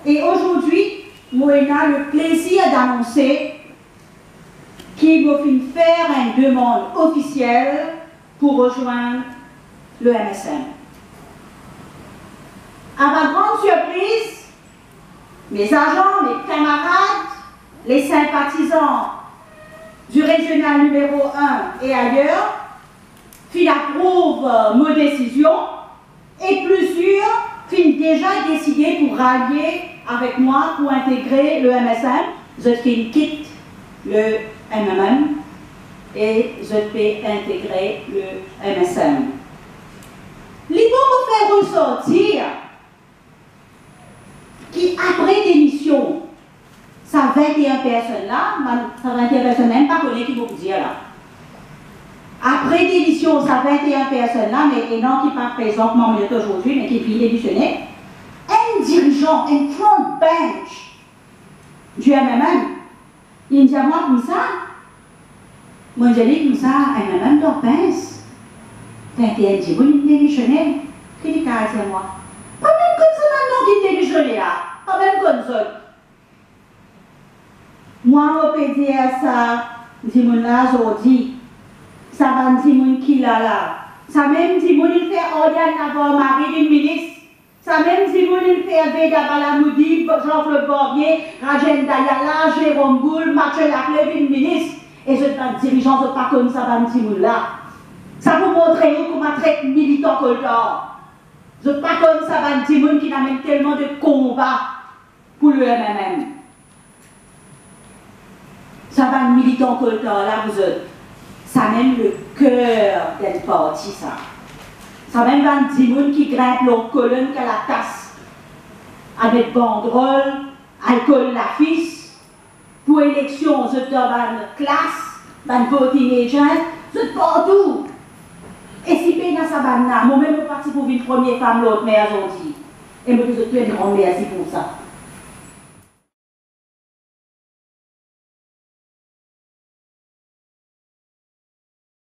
Et aujourd'hui, moi, j'ai le plaisir d'annoncer qu'il va faire une demande officielle pour rejoindre le MSM. À ma grande surprise, mes agents, mes camarades, les sympathisants du régional numéro 1 et ailleurs, approuvent nos décisions et plusieurs déjà décidé pour rallier avec moi pour intégrer le MSM. Je quitte le MMM et je vais intégrer le MSM. L'idée me faire ressortir qu'après démission, ça 21 personnes là, ça 21 personnes même pas connaître qui vous dire là. Après démission, ça 21 personnes là, mais et non qui pas présentement aujourd'hui, mais qui vient démissionner. Un dirigeant, un front bench du MMM, il me dit à moi comme ça. Moi je dis comme ça, MMM d'en pince. 21 dit, vous il démissionné. Qui dit qu'à moi? Pas même comme ça maintenant qu'il démissionné là. Pas même comme ça. Moi, je peux dire ça, dis-moi là, aujourd'hui. Ça va dire qui là. Ça même dit il fait ordre d'avoir mari d'une ministre. Ça même dit il fait Veda Balamoudi, Jean-Claude Barbier, Rajen Dayala, Jérôme Boul, Mathieu Laclève, une ministre. Et je suis dirigeant, je ne pas comme ça va dire là. Ça vous montrer comment traite militant coltor. Je ne pas comme ça va dire qui n'amène tellement de combats pour le MMM. Ça va militant coltor là vous êtes. Ça même le cœur d'être parti, ça. Ça même un petit monde qui grimpe leur colonne qu'à la tasse. Avec banderole, alcool la fils. Pour élection, je te donne classe, ban voting agent, je partout. Et si bien dans sa banne, moi-même, je suis parti pour une première femme, l'autre mère, aujourd'hui. Et moi, je suis une grande merci pour ça.